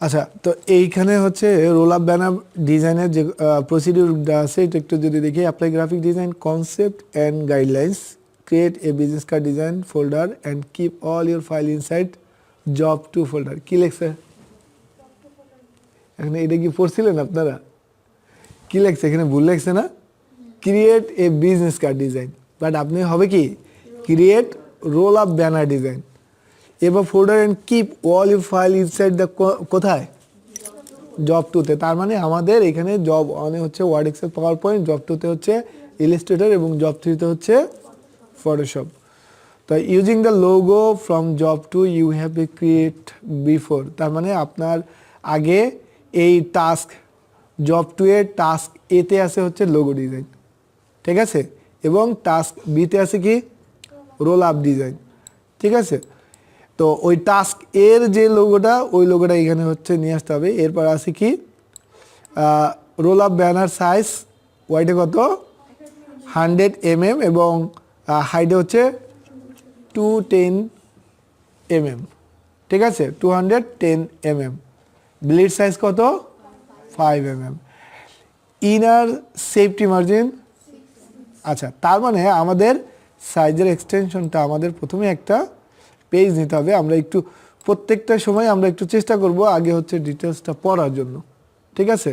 আচ্ছা, তো এইখানে হচ্ছে রোল আপ ব্যানার ডিজাইনের যে প্রসিডিউরটা আছে এটা একটু যদি দেখি। Apply graphic design concept and guidelines, create a business card design folder and keep all your file inside job two folder. কি লেখছে এখানে? এটা কি পড়ছিলেন আপনারা? কি লেখছে এখানে? ভুল লেখছে না? Create a business card design, but আপনি হবে কি create roll up banner design. এবার folder and keep all your file inside the, কোথায়? জব টুতে। তার মানে আমাদের এখানে জব ওয়ানে হচ্ছে Word Excel PowerPoint, job টুতে হচ্ছে ইলাস্ট্রেটর এবং জব থ্রিতে হচ্ছে ফটোশপ। তো using the logo from job two you have a create before, তার মানে আপনার আগে এই টাস্ক জব টু এর টাস্ক এতে আছে হচ্ছে লোগো ডিজাইন, ঠিক আছে, এবং টাস্ক বিতে আছে কি রোল আপ ডিজাইন, ঠিক আছে। তো ওই টাস্ক এর যে লোগোটা ওই লোগোটা এখানে হচ্ছে নিয়ে আসতে হবে। এরপর আছে কি রোল আপ ব্যানার সাইজ ওয়াইডে কত 100 mm এবং হাইটে হচ্ছে 210 mm, ঠিক আছে, 210 mm। ব্লিড সাইজ কত 5 mm। ইনার সেফটি মার্জিন, আচ্ছা, তার মানে আমাদের সাইজের এক্সটেনশনটা আমাদের প্রথমে একটা পেজ নিতে হবে। আমরা একটু প্রত্যেকটা সময় আমরা একটু চেষ্টা করব আগে হচ্ছে ডিটেলসটা পড়ার জন্য, ঠিক আছে।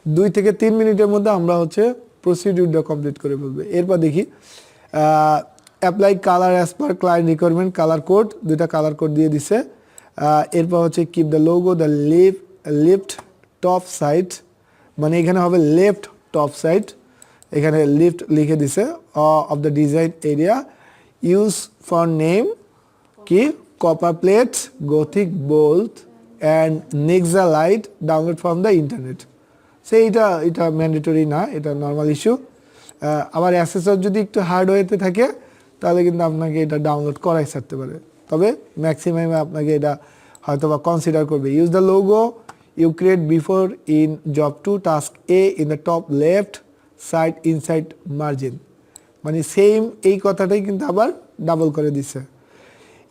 2 থেকে 3 মিনিটের মধ্যে আমরা হচ্ছে প্রসিডিউরটা কমপ্লিট করে ফেলবো। এরপর দেখি apply colour as per client requirement, colour code, দুইটা কালার কোড দিয়ে দিছে। এরপর হচ্ছে keep the logo the left top side, মানে এখানে হবে লেফট টপ সাইড, এখানে লিফট লিখে দিছে of the design area. Use for name কি Copperplate, Gothic Bold and Nexa Light, download from the internet. এটা ম্যান্ডেটরি না, এটা নর্মাল ইস্যু। আবার অ্যাসেসর যদি একটু হার্ডওয়্যারতে থাকে তাহলে কিন্তু আপনাকে এটা ডাউনলোড করাই ছাড়তে পারে, তবে ম্যাক্সিমামে আপনাকে এটা হয়তো বা কনসিডার করবে। Use the logo you create before in job two task A in the top left side inside margin, মানে সেম এই কথাটাই কিন্তু আবার ডাবল করে দিচ্ছে।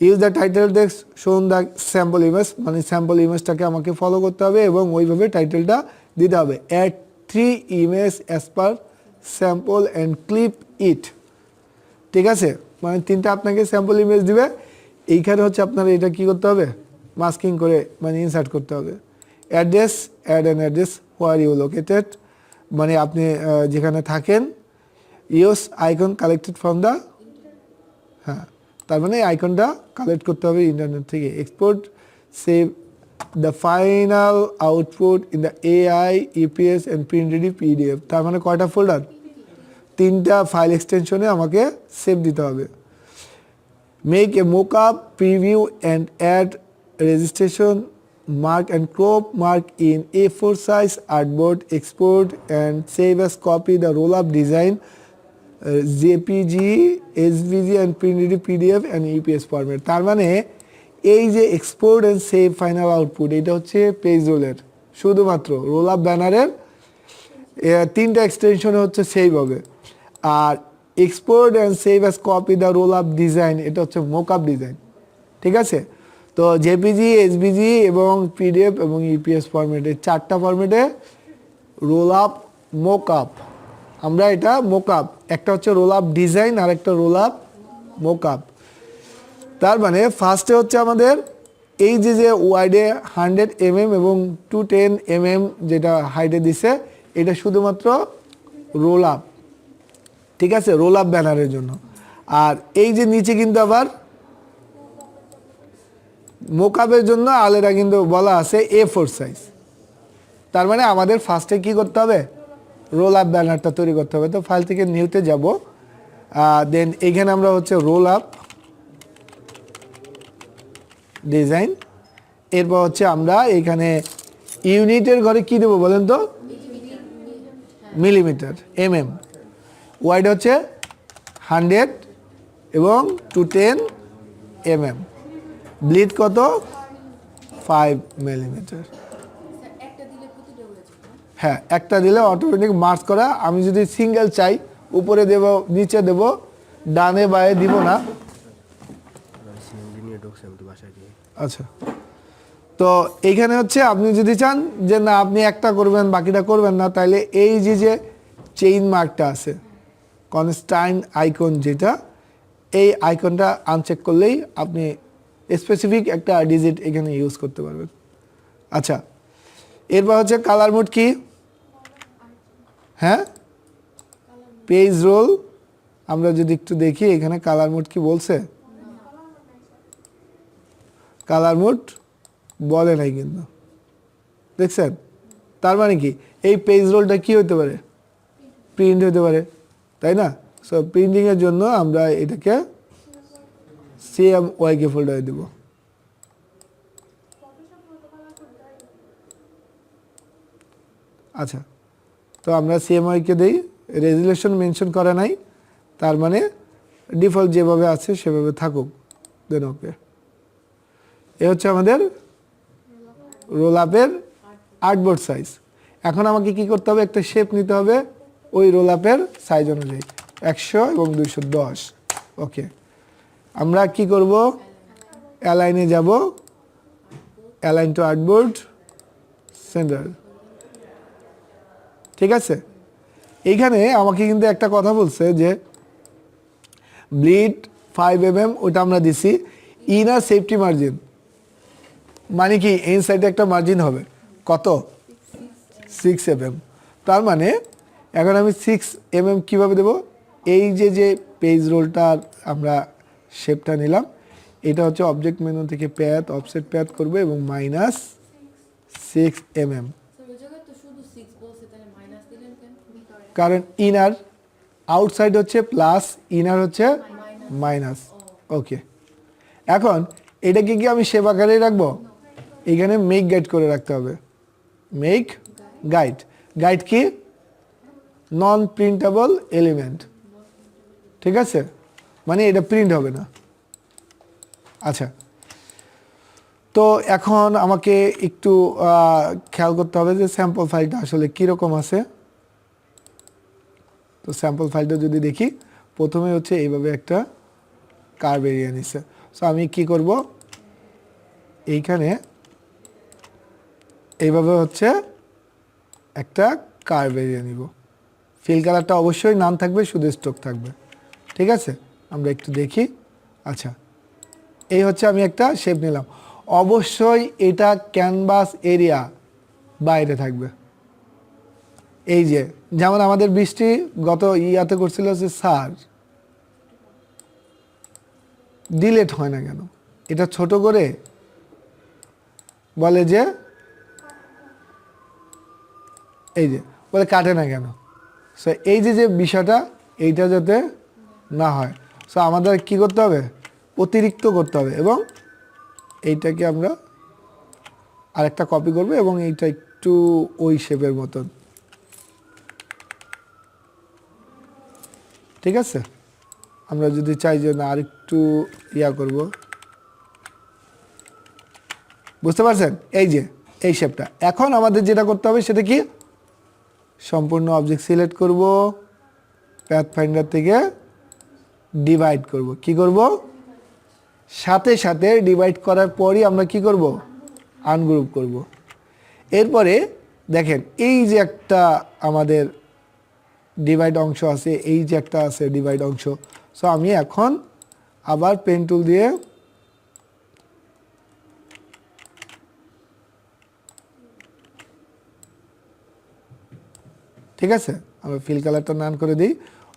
Use the title text shown the sample image, মানে স্যাম্পল ইমেজটাকে আমাকে ফলো করতে হবে এবং ওইভাবে টাইটেলটা দিতে হবে। Add 3 image as per sample and clip it, ঠিক আছে, মানে 3টা আপনাকে স্যাম্পল ইমেজ দিবে। এইখানে হচ্ছে আপনারা এটা কি করতে হবে মাস্কিং করে মানে ইনসার্ট করতে হবে। Address, add an address where you located, মানে আপনি যেখানে থাকেন। Use icon collected from the, হ্যাঁ, তার মানে আইকনটা কালেক্ট করতে হবে ইন্টারনেট থেকে। Export save the final output in the AI EPS and print ready PDF, তার মানে কয়টা ফোল্ডার? 3টা ফাইল এক্সটেনশনে আমাকে সেভ দিতে হবে। Make a mock up preview and add registration mark and crop mark in A4 size artboard, export and save as copy the roll-up design JPG, SVG and print PDF and EPS format। তার মানে এই যে export and save final output এটা হচ্ছে page রোলের, শুধুমাত্র roll up ব্যানারের 3টা এক্সটেনশনে হচ্ছে সেভ হবে। আর export and save as copy the roll up design এটা হচ্ছে মোক আপ ডিজাইন, ঠিক আছে। তো জেপিজি, এসভিজি এবং পিডিএফ এবং ইপিএস ফরম্যাটে 4টা ফরম্যাটে রোল আপ মোক আপ, আমরা এটা মোক আপ, একটা হচ্ছে রোল আপ ডিজাইন আর একটা রোল আপ মোক আপ। তার মানে ফার্স্টে হচ্ছে আমাদের এই যে ওয়াইডে 100 mm এবং 210 mm যেটা হাইটে দিছে এটা শুধুমাত্র রোল আপ, ঠিক আছে, রোল আপ ব্যানারের জন্য। আর এই যে নিচে কিন্তু আবার মোকআপের জন্য আলাদা কিন্তু বলা আছে A4 সাইজ। তার মানে আমাদের ফার্স্টে কি করতে হবে রোল আপ ব্যানারটা তৈরি করতে হবে। তো ফাইল থেকে নিউতে যাব, দেন এখানে আমরা হচ্ছে রোল আপ ডিজাইন, এরপর হচ্ছে আমরা এখানে ইউনিটের ঘরে কি দেবো বলেন তো, মিলিমিটার, ওয়াইড হচ্ছে 100 এবং 210 mm, ব্লিড কত 5 মিলিমিটার। হ্যাঁ, একটা দিলে অটোমেটিক মার্ক করা। আমি যদি সিঙ্গেল চাই উপরে দেব, নিচে দেব, ডানে বায়ে দিব না। আচ্ছা, তো এইখানে হচ্ছে আপনি যদি চান যে না আপনি একটা করবেন বাকিটা করবেন না, তাহলে এই যে চেইন মার্কটা আছে, কনস্ট্যান্ট আইকন যেটা, এই আইকনটা আনচেক করলেই আপনি স্পেসিফিক একটা ডিজিট এখানে ইউজ করতে পারবেন। আচ্ছা, এরপর হচ্ছে কালার মোড কি? হ্যাঁ, পেজ রোল। আমরা যদি একটু দেখি এখানে কালার মোড কি বলছে, কালার মোড বলে নাই কিন্তু, দেখছেন? তার মানে কি এই পেজ রোলটা কি হতে পারে? প্রিন্ট হতে পারে, তাই না? সো প্রিন্টিংয়ের জন্য আমরা এটাকে CMYK ফোল্ডারে দেব। আচ্ছা, তো আমরা CMYK দেই, রেজুলেশন মেনশন করা নাই, তার মানে ডিফল্ট যেভাবে আছে সেভাবে থাকুক, দেন ওকে। এ হচ্ছে আমাদের রোল আপের আর্টবোর্ড সাইজ। এখন আমাকে কি করতে হবে? একটা শেপ নিতে হবে ওই রোল আপের সাইজ অনুযায়ী, 100 এবং 210। ওকে, আমরা কি করব? অ্যালাইনে যাব, অ্যালাইন টু আর্টবোর্ড সেন্টার। ঠিক আছে, এইখানে আমাকে কিন্তু একটা কথা বলছে যে ব্লিড 5 mm, ওটা আমরা দিছি ইনার সেফটি মার্জিন, মানে কি এই সাইডে একটা মার্জিন হবে কত? 6 mm। তার মানে এখন আমি 6 mm কিভাবে দেব? এই যে পেজ রোলটার আমরা শেপটা নিলাম, এটা হচ্ছে অবজেক্ট মেনু থেকে প্যাথ অফসেট প্যাথ করবে এবং -6 mm, কারণ ইনার আউটসাইড হচ্ছে প্লাস, ইনার হচ্ছে মাইনাস। ওকে, এখন এটাকে কি আমি শেপ আকারে রাখবো? এখানে মেক গাইড করে রাখতে হবে, মেক গাইড। গাইড কি? নন প্রিন্টেবল এলিমেন্ট, ঠিক আছে, মানে এটা প্রিন্ট হবে না। আচ্ছা, তো এখন আমাকে একটু খেয়াল করতে হবে যে স্যাম্পল ফাইলটা আসলে কীরকম আছে। তো স্যাম্পল ফাইলটা যদি দেখি, প্রথমে হচ্ছে এইভাবে একটা কার্ভ এরিয়া নিচ্ছে। সো আমি কি করব? এইখানে এইভাবে হচ্ছে একটা কার্ভ এরিয়া নিব। ফিল কালারটা অবশ্যই নাম থাকবে, শুধু স্ট্রোক থাকবে, ঠিক আছে? আমরা একটু দেখি। আচ্ছা, এই হচ্ছে আমি একটা শেপ নিলাম, অবশ্যই এটা ক্যানভাস এরিয়া বাইরে থাকবে। এই যে যেমন আমাদের বৃষ্টি গত ইয়াতে করছিল যে স্যার ডিলেট হয় না কেন, এটা ছোট করে বলে যে এই যে বলে কাটে না কেন। সো এই যে বিষয়টা, এইটা যাতে না হয়, সো আমাদের কি করতে হবে? অতিরিক্ত করতে হবে, এবং এইটাকে আমরা আরেকটা কপি করব এবং এইটা একটু ওই শেপের মতন, ঠিক আছে? আমরা যদি চাই যে না আরেকটু ইয়া করব, বুঝতে পারছেন? এই যে এই শেপটা। এখন আমাদের যেটা করতে হবে সেটা কি? সম্পূর্ণ অবজেক্ট সিলেক্ট করব, প্যাথ ফাইন্ডার থেকে ডিভাইড করব। কি করব? সাথে সাথে ডিভাইড করার পরই আমরা কি করব? আনগ্রুপ করব। এরপরে দেখেন এই যে একটা আমাদের ডিভাইড অংশ আছে, এই যে একটা আছে ডিভাইড অংশ। সো আমি এখন আবার পেন টুল দিয়ে ঠিক আছে, আমরা ফিল কালারটা নান করে দিই।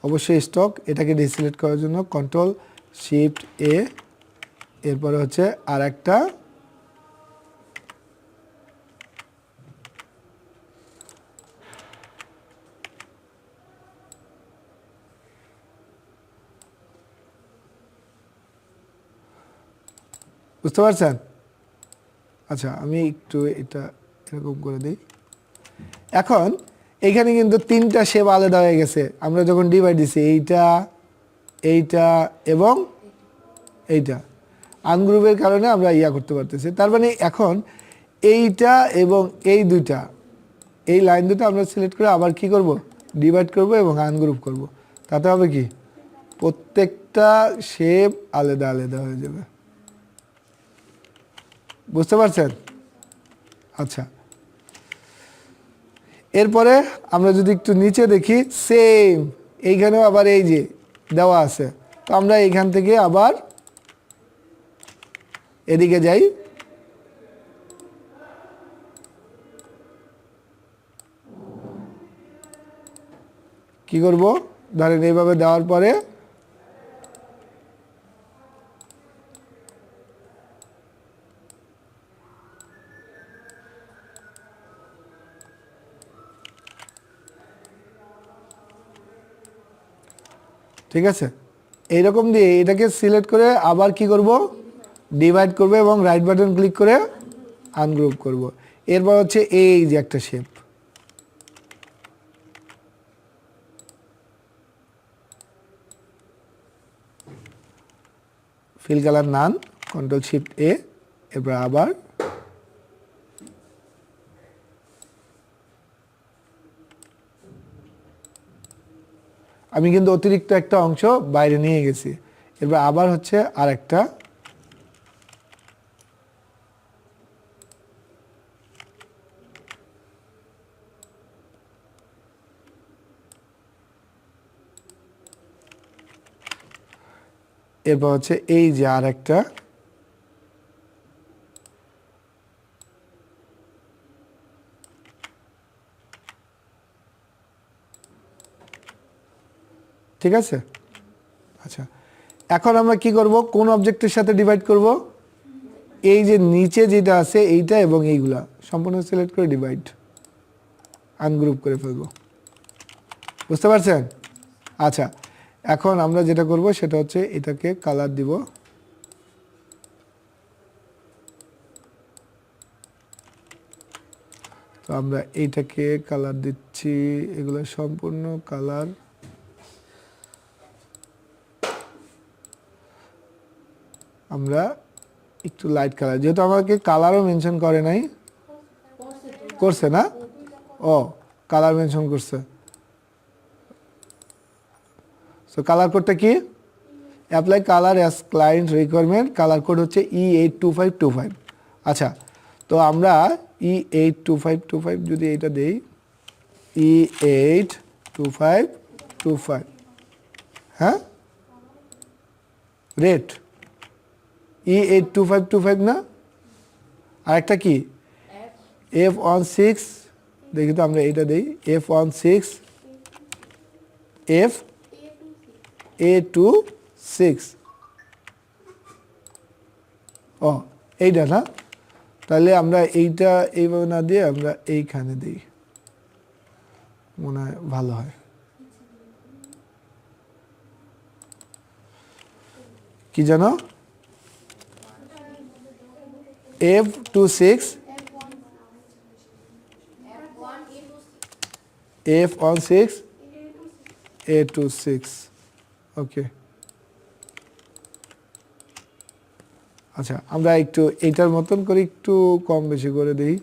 অবশ্যই স্টক, এটাকে ডিসিলেক্ট করার জন্য Ctrl+Shift+A, এরপরে হচ্ছে আর একটা বুঝতে পারছেন? আচ্ছা, আমি একটু এটা এরকম করে দিই। এখন এইখানে কিন্তু তিনটা শেপ আলাদা হয়ে গেছে আমরা যখন ডিভাইড দিছি, এইটা, এইটা এবং এইটা। আনগ্রুপের কারণে আমরা ইয়া করতে পারতেছি। তার মানে এখন এইটা এবং এই দুইটা, এই লাইন দুটো আমরা সিলেক্ট করে আবার কি করব? ডিভাইড করব এবং আনগ্রুপ করব। তাতে হবে কি? প্রত্যেকটা শেপ আলাদা আলাদা হয়ে যাবে। বুঝতে পারছেন? আচ্ছা, এরপরে আমরা যদি একটু নিচে দেখি, সেম এইখানেও আবার এই যে দেওয়া আছে, তো আমরা এইখান থেকে আবার এদিকে যাই, কি করব, ধরেন এইভাবে দেওয়ার পরে ঠিক আছে, এইরকম দিয়ে এটাকে সিলেক্ট করে আবার কি করব, ডিভাইড করব এবং রাইট বাটন ক্লিক করে আনগ্রুপ করব। এরপর হচ্ছে এই যে একটা শেপ, ফিল কালার নান, কন্ট্রোল শিফট এ, এরপর আবার আমি কিন্তু অতিরিক্ত একটা অংশ বাইরে নিয়ে গেছি, এরপর আবার হচ্ছে আর একটা, এরপর হচ্ছে এই যে আর একটা, ঠিক আছে। আচ্ছা, এখন আমরা কি করব, কোন অবজেক্টের সাথে ডিভাইড করব, এই যে নিচে যেটা আছে এইটা এবং এইগুলা সম্পূর্ণ সিলেক্ট করে ডিভাইড আনগ্রুপ করে ফেলবো, বুঝতে পারছেন? আচ্ছা, এখন আমরা যেটা করব সেটা হচ্ছে এটাকে কালার দিব, তো আমরা এইটাকে কালার দিচ্ছি, এগুলো সম্পূর্ণ কালার, আমরা একটু লাইট কালার, যেহেতু আমাকে কালারও মেনশন করে নাই, করছে না, ও কালার মেনশন করছে, সো কালার কোডটা কি, apply colour as client requirement, colour code হচ্ছে E82525। আচ্ছা, তো আমরা E82525 যদি এটা দেই, E82525, হ্যাঁ, রেড E82525 না, আরেকটা কি F16, দেখি তো আমরা এইটা দেই, F16 FA26, ও এইটা না, তাহলে আমরা এইটা এইভাবে না দিয়ে আমরা এইখানে দিই, মনে হয় ভালো হয়, কি জানো, F26 F16 A26, ওকে। আচ্ছা, আমরা একটু এইটার মতন করে একটু কম বেশি করে দিই,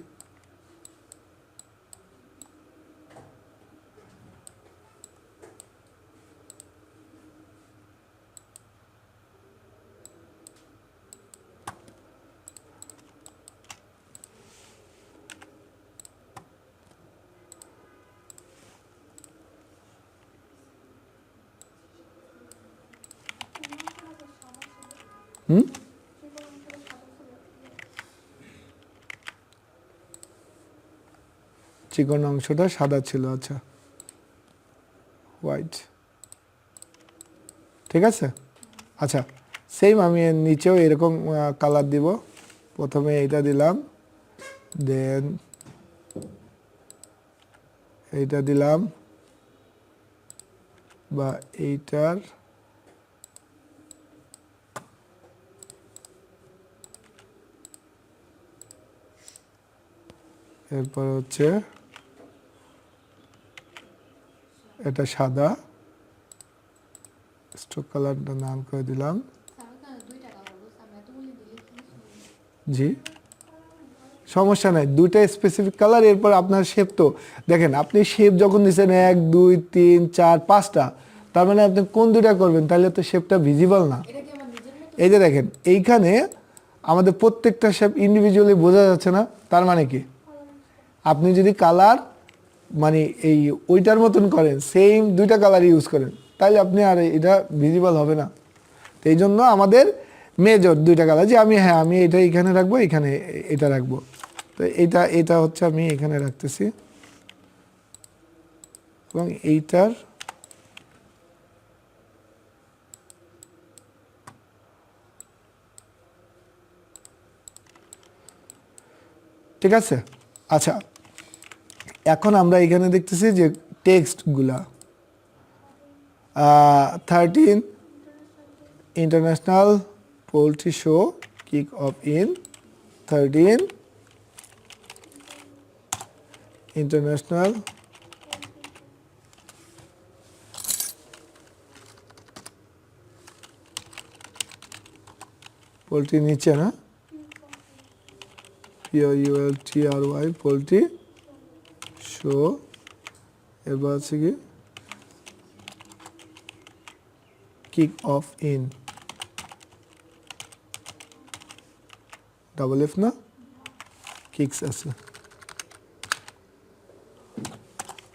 চিকন অংশটা সাদা ছিল, আচ্ছা হোয়াইট, ঠিক আছে। আচ্ছা, সেম আমি এর নিচেও এরকম কালার দিব, প্রথমে এইটা দিলাম, দেন এইটা দিলাম, বা এইটার এরপর হচ্ছে এটা সাদা, স্ট্রোক কালারটা নাম করে দিলাম, জি সমস্যা নাই, দুইটা স্পেসিফিক কালার। এরপর আপনার শেপ, তো দেখেন আপনি শেপ যখন দিচ্ছেন 1 2 3 4 5টা, তার মানে আপনি কোন দুইটা করবেন, তাহলে তো শেপটা ভিজিবল না। এই যে দেখেন এইখানে আমাদের প্রত্যেকটা শেপ ইন্ডিভিজুয়ালি বোঝা যাচ্ছে না, তার মানে কি আপনি যদি কালার মানে এই ওইটার মতন করেন, সেম দুইটা কালার ইউজ করেন, তাহলে আপনি আর এটা ভিজিবল হবে না। তো এই জন্য আমাদের মেজর দুইটা কালার, যে আমি এটা এখানে রাখবো, এখানে এটা রাখবো। তো এটা হচ্ছে আমি এখানে রাখতেছি, এবং এইটার ঠিক আছে। আচ্ছা, এখন আমরা এখানে দেখতেছি যে টেক্সটগুলা 13 international poultry show kick off in 13 international poultry নিচে না POULTRY পোল্ট্রি শো, এবার আছে কি kick off in double F না, কিক্স আছে,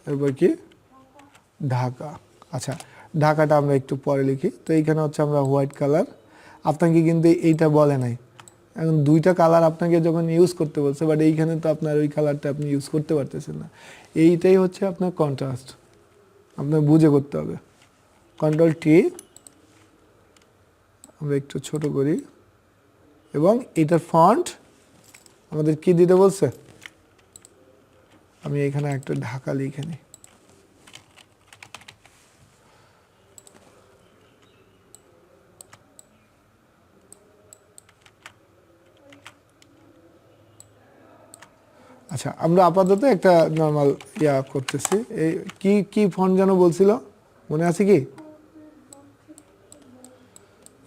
এরপর কি ঢাকা। আচ্ছা, ঢাকাটা আমরা একটু পরে লিখি। তো এইখানে হচ্ছে আমরা হোয়াইট কালার, আপনাকে কিন্তু এইটা বলে নাই। এখন দুইটা কালার আপনাকে যখন ইউজ করতে বলছে, বাট এইখানে তো আপনার ওই কালারটা আপনি ইউজ করতে পারতেছেন না। এইটাই হচ্ছে আপনার কন্ট্রাস্ট, আপনার বুঝে করতে হবে। কন্ট্রোল টি, আমরা একটু ছোট করি, এবং এটার ফন্ট আমাদের কি দিতে বলছে, আমি এখানে একটা ঢাকা লিখে নিই। আচ্ছা, আমরা আপাতত একটা নর্মাল করতেছি। এই কি কি ফন্ট যেন বলছিল, মনে আছে কি?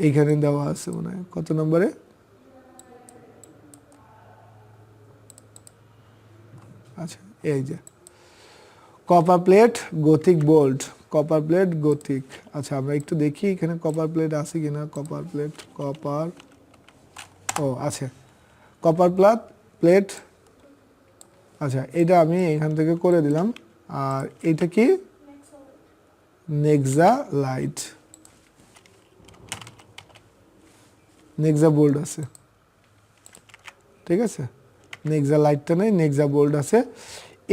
এইখানে দেওয়া আছে মনে হয়, কত নম্বরে? আচ্ছা, এই যে Copperplate Gothic Bold, Copperplate Gothic. আচ্ছা, আমরা একটু দেখি এখানে কপার প্লেট আছে কিনা। কপার প্লেট, কপার, ও আছে, কপার প্লেট। আচ্ছা, এটা আমি এখান থেকে করে দিলাম। আর এটা কি নেক্সা লাইট, নেক্সা বোল্ড আছে, ঠিক আছে। নেক্সা লাইটটা নেই, নেক্সা বোল্ড আছে।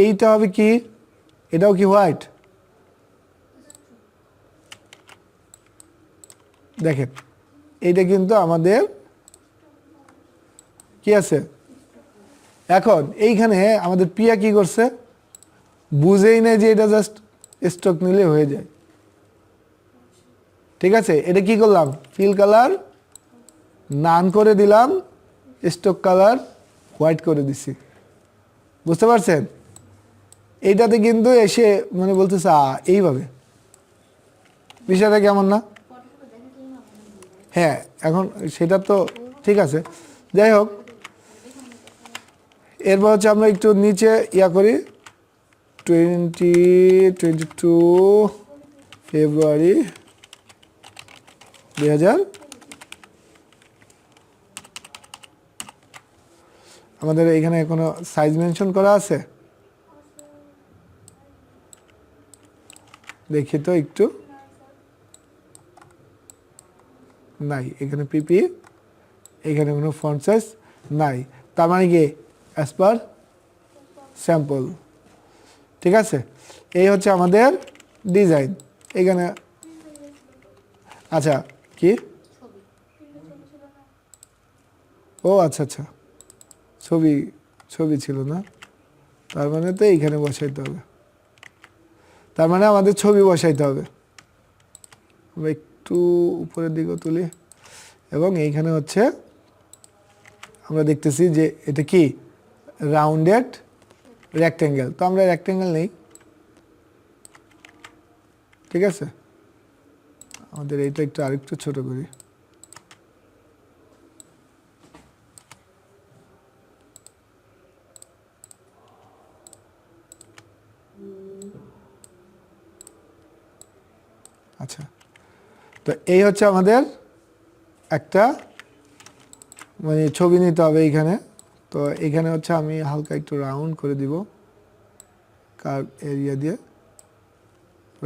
এইটা হবে কি, এটাও কি হোয়াইট? দেখেন, এইটা কিন্তু আমাদের কি আছে। এখন এইখানে আমাদের পিয়া কি করছে, বুঝেই নেই যে এটা জাস্ট স্টক নিলে হয়ে যায়, ঠিক আছে। এটা কি করলাম, ফিল কালার নান করে দিলাম, স্টক কালার হোয়াইট করে দিছি, বুঝতে পারছেন? এইটাতে কিন্তু এসে মানে বলতেছে এইভাবে, বিষয়টা কেমন না? হ্যাঁ, এখন সেটা তো ঠিক আছে, যাই হোক। এরপর হচ্ছে আমরা একটু নিচে করি, 22 ফেব্রুয়ারি 2000। আমাদের এখানে কোনো সাইজ মেনশন করা আছে? দেখি তো একটু, নাই। এখানে পিপি, এখানে কোনো ফন্ট সাইজ নাই। তার মানে কি অ্যাজ পার স্যাম্পল, ঠিক আছে। এই হচ্ছে আমাদের ডিজাইন এখানে। আচ্ছা, কি? ও আচ্ছা আচ্ছা, ছবি ছিল না, তার মানে তো এইখানে বসাইতে হবে, তার মানে আমাদের ছবি বসাইতে হবে। আমরা একটু উপরের দিকে তুলি, এবং এইখানে হচ্ছে আমরা দেখতেছি যে এটা কি রাউন্ডেড রেক্টেঙ্গেল। তো আমরা রেক্টেঙ্গেল নেই, ঠিক আছে। আমাদের এইটা একটু আরেকটু ছোট করি। আচ্ছা, তো এই হচ্ছে আমাদের একটা মানে ছবি নিতে হবে এইখানে। তো এখানে হচ্ছে আমি হালকা একটু রাউন্ড করে দিব। কার্ভ এরিয়া দিয়ে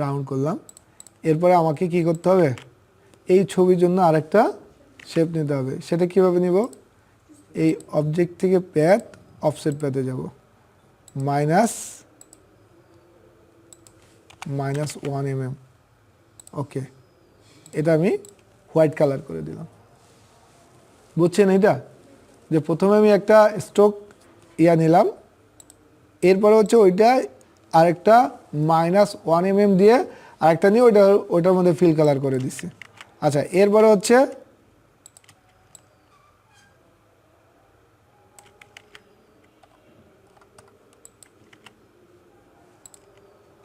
রাউন্ড করলাম। এরপরে আমাকে কি করতে হবে, এই ছবির জন্য আরেকটা শেপ নিতে হবে। সেটা কিভাবে নিব, এই অবজেক্ট থেকে প্যাথ অফসেট প্যাথে যাব, -1 mm। ওকে, এটা আমি হোয়াইট কালার করে দিলাম। বুঝছেন এটা, যে প্রথমে আমি একটা স্ট্রোক নিলাম, এরপরে হচ্ছে ওইটা আরেকটা -1 mm দিয়ে আরেকটা নিয়ে ওইটার মধ্যে ফিল কালার করে দিচ্ছি। আচ্ছা, এরপরে হচ্ছে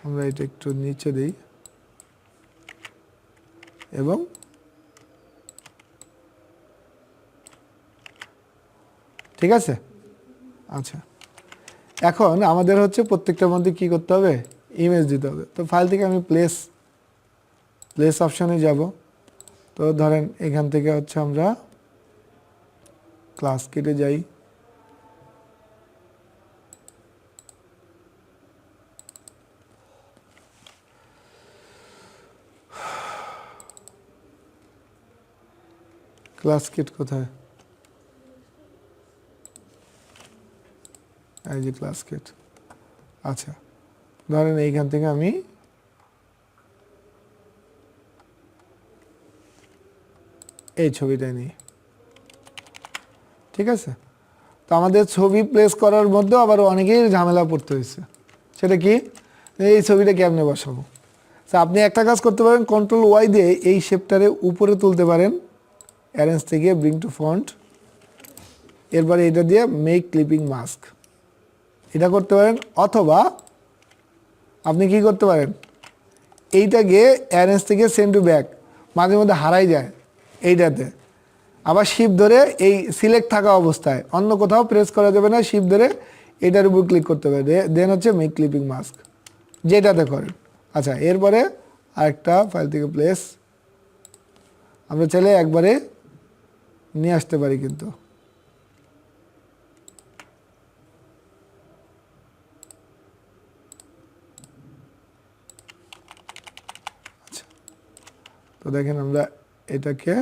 আমরা এটা একটু নিচে দিই এবং ঠিক আছে। আচ্ছা, এখন আমাদের হচ্ছে প্রত্যেকটার মধ্যে কি করতে হবে, ইমেজ দিতে হবে। তো ফাইল থেকে আমি প্লেস অপশনে যাব। তো ধরেন এখান থেকে হচ্ছে আমরা ক্লাস কিটে যাই, ক্লাস কিট কোথায়, এই যে ক্লাস কিট। আচ্ছা, ধরেন এইখান থেকে আমি এই ছবিটা নিই, ঠিক আছে। তো আমাদের ছবি প্লেস করার মধ্যে আবার অনেকেই ঝামেলা পড়তে হয়েছে। সেটা কি, এই ছবিটা কেমনে বসাবো। তো আপনি একটা কাজ করতে পারেন, Ctrl+Y দিয়ে এই শেপটারে উপরে তুলতে পারেন, অ্যারেঞ্জ থেকে ব্রিং টু ফন্ট, এরপরে এটা দিয়ে মেক ক্লিপিং মাস্ক, এটা করতে পারেন। অথবা আপনি কি করতে পারেন, এইটাকে অ্যারেঞ্জ থেকে সেন্ড টু ব্যাক, মাঝে মধ্যে হারাই যায় এইটাতে, আবার শিফট ধরে এই সিলেক্ট থাকা অবস্থায় অন্য কোথাও প্রেস করা যাবে না, শিফট ধরে এটার উপর ক্লিক করতে হবে, দেন হচ্ছে মেক ক্লিপিং মাস্ক, যেটাতে করেন। আচ্ছা, এরপরে আরেকটা ফাইল থেকে প্লেস আমরা চাইলে একবারে নিয়ে আসতে পারি, কিন্তু আচ্ছা, তো দেখেন আমরা এটাকে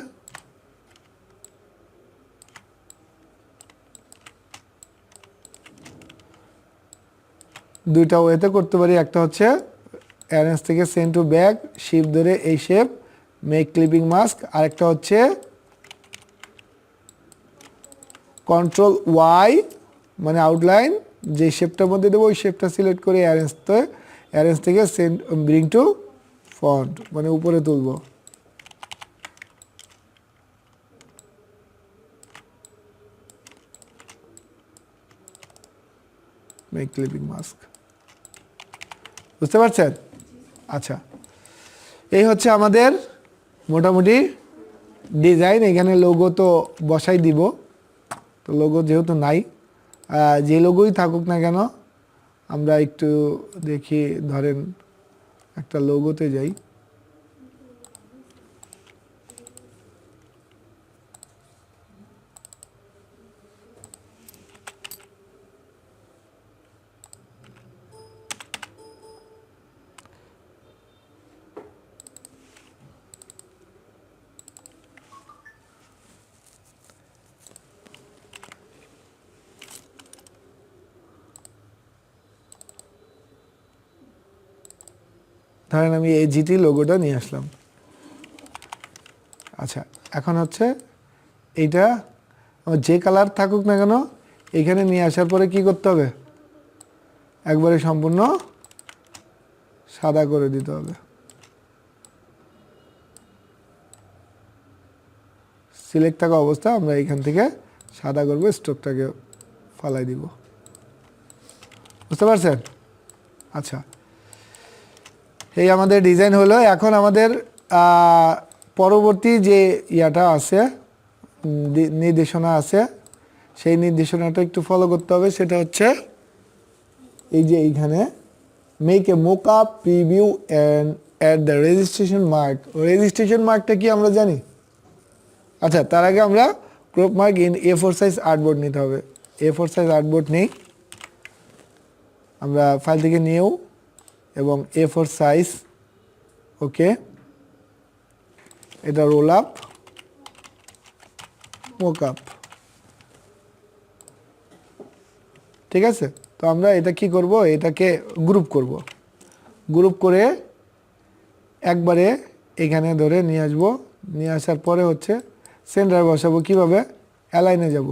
দুইটা ওয়েতে করতে পারি। একটা হচ্ছে অ্যারেঞ্জ থেকে সেন্ড টু ব্যাক, শিফট ধরে এই শেপ মেক ক্লিপিং মাস্ক, আরেকটা হচ্ছে Ctrl+Y মানে আউটলাইন, যে শেপটার মধ্যে দেবো ওই শেপটা সিলেক্ট করে অ্যারেঞ্জ থেকে সেন্ড ব্রিং টু ফন্ট মানে উপরে তুলবো। মেক ক্লিপিং মাস্ক, বুঝতে পারছেন। আচ্ছা, এই হচ্ছে আমাদের মোটামুটি ডিজাইন। এখানে লোগো তো বসাই দিব, তো লোগো যেহেতু নাই, যে লোগোই থাকুক না কেন আমরা একটু দেখি, ধরেন একটা লোগোতে যাই, ধরেন আমি এই জিটি লোগোটা নিয়ে আসলাম। আচ্ছা, এখন হচ্ছে এইটা যে কালার থাকুক না কেন এখানে নিয়ে আসার পরে কি করতে হবে, একবারে সম্পূর্ণ সাদা করে দিতে হবে। সিলেক্ট থাকা অবস্থা আমরা এখান থেকে সাদা করবো, স্ট্রোকটাকে ফালাই দিব, বুঝতে পারছেন। আচ্ছা, এই আমাদের ডিজাইন হলো। এখন আমাদের পরবর্তী যে ইয়াটা আছে, নির্দেশনা আছে, সেই নির্দেশনাটা একটু ফলো করতে হবে। সেটা হচ্ছে এই যে এইখানে make a mock up preview and at the registration mark. Registration মার্কটা কি আমরা জানি। আচ্ছা, তার আগে আমরা crop mark in A4 size artboard নিতে হবে। A4 সাইজ আর্টবোর্ড নেই, আমরা ফাইল থেকে নিউ এবং A4 সাইজ, ওকে, এটা রোল আপ মোকআপ, ঠিক আছে। তো আমরা এটা কি করব, এটাকে গ্রুপ করব, গ্রুপ করে একবারে এখানে ধরে নিয়ে আসবো, নিয়ে আসার পরে হচ্ছে সেন্টার বসাবো, কিভাবে, অ্যালাইনে যাব,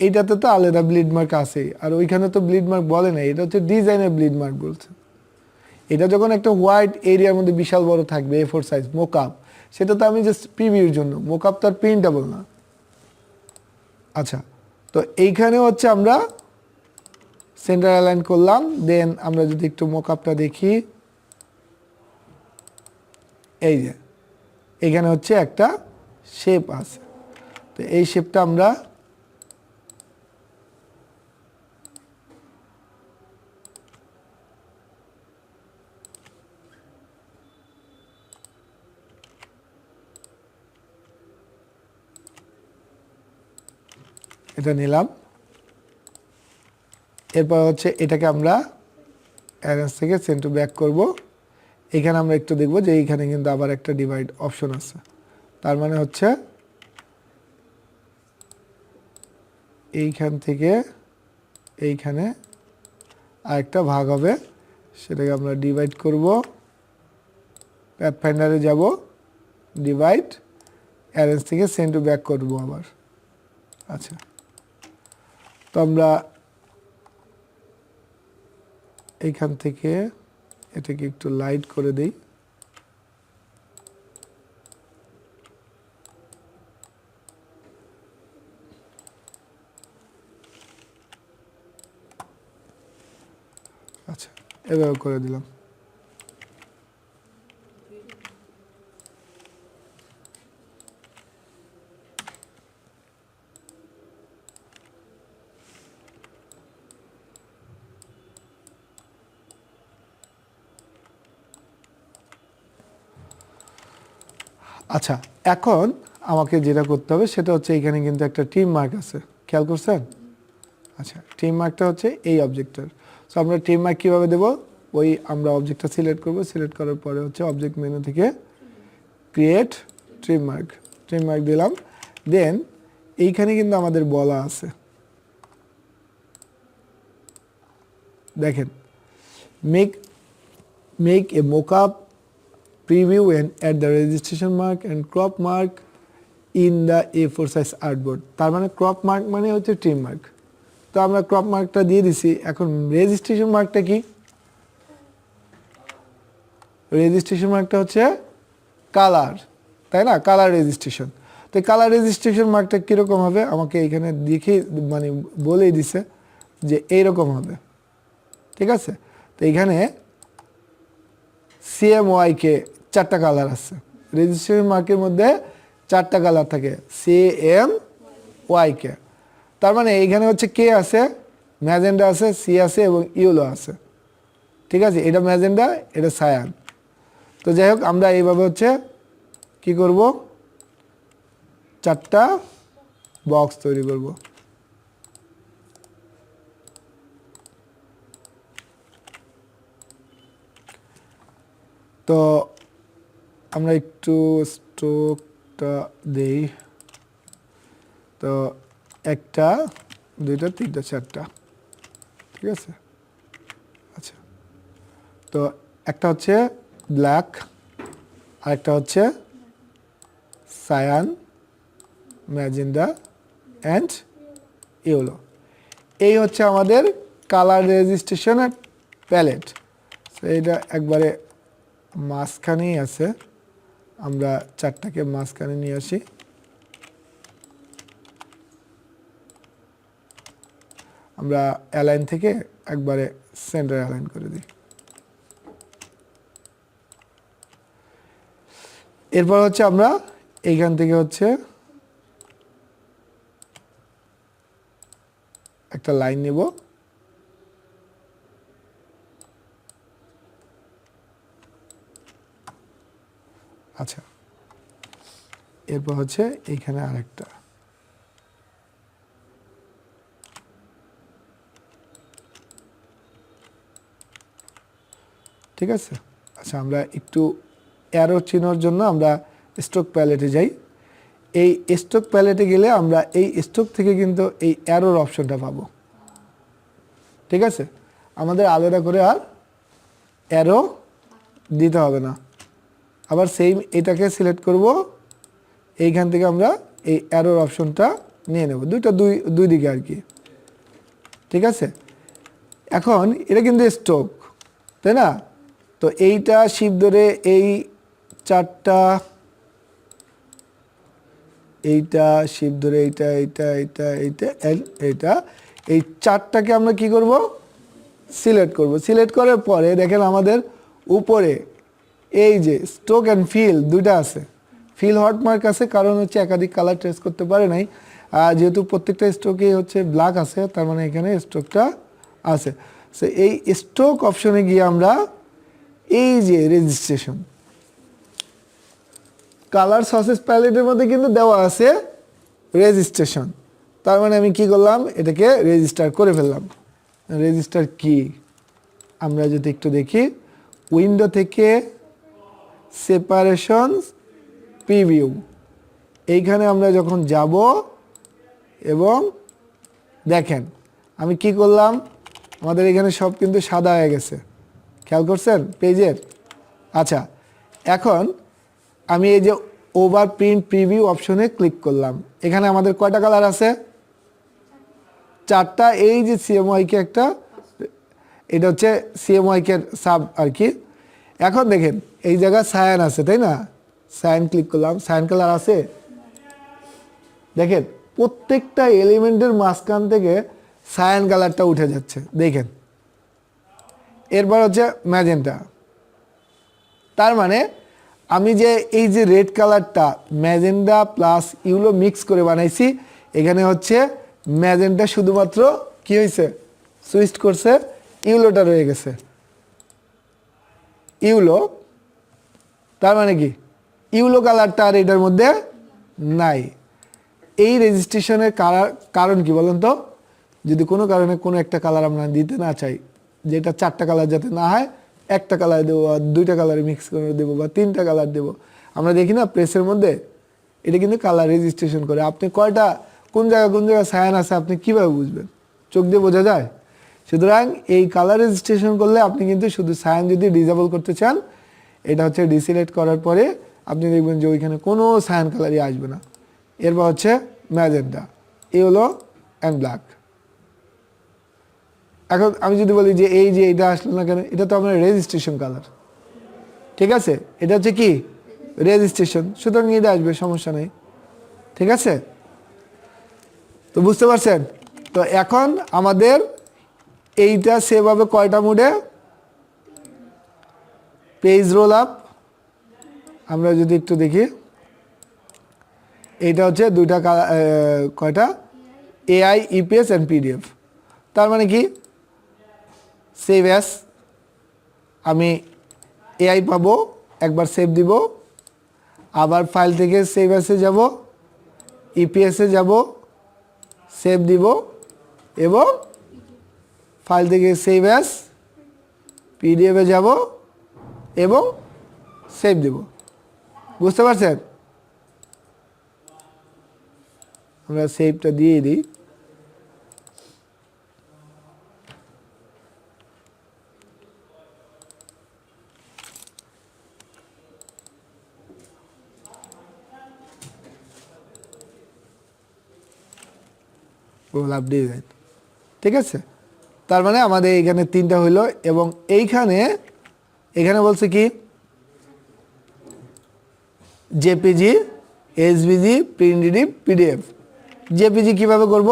এইটাতে তো আলাদা ব্লিড মার্ক আছে, আর ওইখানে তো ব্লিড মার্ক বলে না, এটা হচ্ছে ডিজাইনের ব্লিড মার্ক বলছে। এটা যখন একটা হোয়াইট এরিয়ার মধ্যে বিশাল বড় থাকবে A4 সাইজ মোকআপ, সেটা তো আমি জাস্ট প্রিভিউর জন্য, মোকআপ তো আর প্রিন্টেবল না। আচ্ছা, তো এইখানে হচ্ছে আমরা সেন্টার অ্যালাইন করলাম। দেন আমরা যদি একটু মোকআপটা দেখি, এই যে এখানে হচ্ছে একটা শেপ আছে, তো এই শেপটা আমরা এটা নিলাম। এরপর হচ্ছে এটাকে আমরা অ্যারেঞ্জ থেকে সেন্ড টু ব্যাক করব। এখানে আমরা একটু দেখব যে এইখানে কিন্তু আবার একটা ডিভাইড অপশন আছে, তার মানে হচ্ছে এইখান থেকে এইখানে আরেকটা ভাগ হবে, সেটাকে আমরা ডিভাইড করব। প্যাথফাইন্ডারে যাব, ডিভাইড, অ্যারেঞ্জ থেকে সেন্ড টু ব্যাক করব আবার। আচ্ছা, তো আমরা এইখান থেকে এটাকে একটু লাইট করে দিই। আচ্ছা, এভাবে করে দিলাম। আচ্ছা, এখন আমাকে যেটা করতে হবে সেটা হচ্ছে এখানে কিন্তু একটা টিম মার্ক আছে, খেয়াল করছেন? আচ্ছা, টিম মার্কটা হচ্ছে এই অবজেক্টটার। সো আমরা টিম মার্ক কীভাবে দেবো, ওই আমরা অবজেক্টটা সিলেক্ট করব, সিলেক্ট করার পরে হচ্ছে অবজেক্ট মেনু থেকে ক্রিয়েট ট্রিম মার্ক দিলাম। দেন এইখানে কিন্তু আমাদের বলা আছে, দেখেন, make a mockup, preview and add the registration mark and crop mark in the A4 size artboard। তার মানে ক্রপ মার্ক মানে হচ্ছে ট্রিম মার্ক। তো আমরা ক্রপ মার্কটা দিয়ে দিছি। এখন রেজিস্ট্রেশন মার্কটা কি? রেজিস্ট্রেশন মার্কটা হচ্ছে কালার, তাই না? Colour registration. তো কালার রেজিস্ট্রেশন মার্কটা কীরকম হবে আমাকে এখানে দেখে মানে বলেই দিছে যে এইরকম হবে, ঠিক আছে। তো এখানে CMYK 4টা কালার আছে, রেজিস্ট্রেশন মার্কের মধ্যে 4টা কালার থাকে, CMYK। তার মানে এইখানে হচ্ছে কে আছে, ম্যাজেন্ডা আছে, সি আছে এবং ইয়েলো আছে, ঠিক আছে। এটা ম্যাজেন্ডা, এটা সায়ান। তো যাই হোক, আমরা এইভাবে হচ্ছে কি করব, 4টা বক্স তৈরি করব। তো আমরা একটু স্ট্রোকটা দেই, তো 1টা 2টা 3টা 4টা, ঠিক আছে। আচ্ছা, তো একটা হচ্ছে ব্ল্যাক, আরেকটা হচ্ছে সায়ান, ম্যাজেন্ডা অ্যান্ড ইয়েলো। এই হচ্ছে আমাদের কালার রেজিস্ট্রেশনের প্যালেট। তো এটা একবারে মাঝখানেই আছে, আমরা 4টাকে মাঝখানে নিয়ে আসি। আমরা অ্যালাইন থেকে একবারে সেন্টার অ্যালাইন করে দিই। এরপর হচ্ছে আমরা এইখান থেকে হচ্ছে একটা লাইন নেব, আচ্ছা। এরপর হচ্ছে এইখানে আরেকটা, ঠিক আছে। আচ্ছা, আমরা একটু অ্যারো চিহ্নর জন্য আমরা স্ট্রোক প্যালেটে যাই। এই স্ট্রোক প্যালেটে গেলে আমরা এই স্ট্রোক থেকে কিন্তু এই অ্যারোর অপশনটা পাবো। ঠিক আছে, আমাদের আলাদা করে আর অ্যারো দিতে হবে না। আবার সেম এটাকে সিলেক্ট করব, এইখান থেকে আমরা এই অ্যারোর অপশনটা নিয়ে নেব, দুই দিকে আর কি। ঠিক আছে, এখন এটা কিন্তু স্ট্রোক, তাই না? তো এইটা শিপ ধরে এই চারটা, এইটা শিপ ধরে এইটা এইটা এইটা এইটা এইটা, এই চারটাকে আমরা কি করব, সিলেক্ট করব। সিলেক্ট করার পরে দেখেন আমাদের উপরে এই যে স্ট্রোক অ্যান্ড ফিল দুইটা আছে। ফিল হটমার্ক আছে, কারণ হচ্ছে একাধিক কালার ট্রেস করতে পারে নাই, যেহেতু প্রত্যেকটা স্ট্রোকে হচ্ছে ব্ল্যাক আছে, তার মানে এখানে স্ট্রোকটা আছে। সো এই স্ট্রোক অপশনে গিয়ে আমরা এই যে রেজিস্ট্রেশন, কালার সসেস প্যালেটের মধ্যে কিন্তু দেওয়া আছে রেজিস্ট্রেশন। তার মানে আমি কি করলাম, এটাকে রেজিস্টার করে ফেললাম। রেজিস্টার কি, আমরা যদি একটু দেখি, উইন্ডো থেকে সেপারেশন প্রিভিউ, এইখানে আমরা যখন যাব এবং দেখেন আমি কি করলাম, আমাদের এখানে সব কিন্তু সাদা হয়ে গেছে, খেয়াল করছেন পেজের। আচ্ছা, এখন আমি এই যে ওভার প্রিন্ট প্রিভিউ অপশনে ক্লিক করলাম, এখানে আমাদের কয়টা কালার আছে, চারটা। এই যে সিএমওয়াইকে একটা, এটা হচ্ছে সিএমওয়াইকে সাব আর কি। এখন দেখেন এই জায়গায় সায়ান আছে, তাই না? সায়ান ক্লিক করলাম, সায়ান কালার আছে। দেখেন প্রত্যেকটা এলিমেন্টের মাঝখান থেকে সায়ান কালারটা উঠে যাচ্ছে, দেখেন। এরপর হচ্ছে ম্যাজেন্টা, তার মানে আমি যে এই যে রেড কালারটা ম্যাজেন্টা প্লাস ইউলো মিক্স করে বানাইছি, এখানে হচ্ছে ম্যাজেন্টা শুধুমাত্র কি হয়েছে, সুইচ করছে, ইউলোটা রয়ে গেছে। ইউলো, তার মানে কি ইউলো কালারটা আর এটার মধ্যে নাই। এই রেজিস্ট্রেশনের কারণ কি বলেন তো? যদি কোনো কারণে কোনো একটা কালার আমরা দিতে না চাই, যেটা চারটা কালার যাতে না হয়, একটা কালার দেবো বা দুইটা কালার মিক্স করে দেবো বা তিনটা কালার দেবো, আমরা দেখি না প্রেসের মধ্যে, এটা কিন্তু কালার রেজিস্ট্রেশন করে। আপনি কয়টা কোন জায়গায় সায়ান আছে আপনি কিভাবে বুঝবেন? চোখ দিয়ে বোঝা যায়? সুতরাং এই কালার রেজিস্ট্রেশন করলে আপনি কিন্তু শুধু সায়ান যদি ডিসেবল করতে চান, এটা হচ্ছে ডিসিলেক্ট করার পরে আপনি দেখবেন যে ওইখানে কোনো সায়ান কালারই আসবে না। এরপর হচ্ছে ম্যাজেন্টা, ইয়েলো অ্যান্ড ব্ল্যাক। এখন আমি যদি বলি যে এই যে এটা আসলো না কেন, এটা তো আমার রেজিস্ট্রেশন কালার, ঠিক আছে? এটা হচ্ছে কি রেজিস্ট্রেশন, সুতরাং এটা আসবে, সমস্যা নেই। ঠিক আছে, তো বুঝতে পারছেন? তো এখন আমাদের এইটা সেভ হবে কয়টা মোডে? পেজ রোল আপ, আমরা যদি একটু দেখি, এইটা হচ্ছে দুইটা কয়টা, এআই, ইপিএস অ্যান্ড পিডিএফ। তার মানে কি, সেভ অ্যাস, আমি এআই পাবো, একবার সেভ দিব, আবার ফাইল থেকে সেভ অ্যাসে যাব, ইপিএসে যাব, সেভ দিব, এবং ফাইল থেকে সেভ অ্যাস পিডিএফে যাব এবং সেভ দিব। বুঝতে পারছেন? আমরা সেভটা দিয়ে দিই। গোলাপ ডিজাইন, ঠিক আছে? তার মানে আমাদের এখানে তিনটা হইলো, এবং এখানে বলছে কি জেপিজি, এসভিজি, প্রিন্টডিভ, পিডিএফ। জেপিজি কিভাবে করব?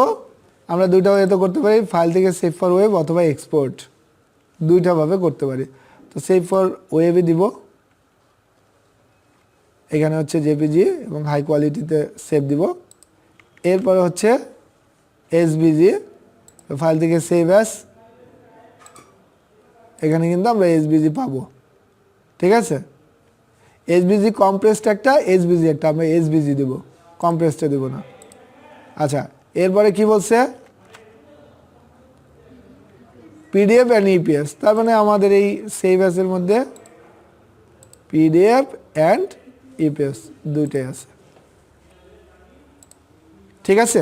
আমরা দুইটা ওয়েতে করতে পারি, ফাইল থেকে সেভ ফর ওয়েব অথবা এক্সপোর্ট, দুইটা ভাবে করতে পারি। তো সেভ ফর ওয়েবে দিব, এখানে হচ্ছে জেপিজি এবং হাই কোয়ালিটিতে সেভ দিব। এরপরে হচ্ছে এসভিজি, ফাইল থেকে সেভ অ্যাস, এখানে কিন্তু আমরা এসভিজি পাবো, ঠিক আছে? এসভিজি কম্প্রেসড একটা, এসভিজি একটা, আমরা এসভিজি দেব, কম্প্রেসটা দেব না। আচ্ছা, এরপরে কি বলছে? পিডিএফ অ্যান্ড ইপিএস, তার মানে আমাদের এই সেভ অ্যাসের মধ্যে পিডিএফ অ্যান্ড ইপিএস দুইটাই আছে। ঠিক আছে।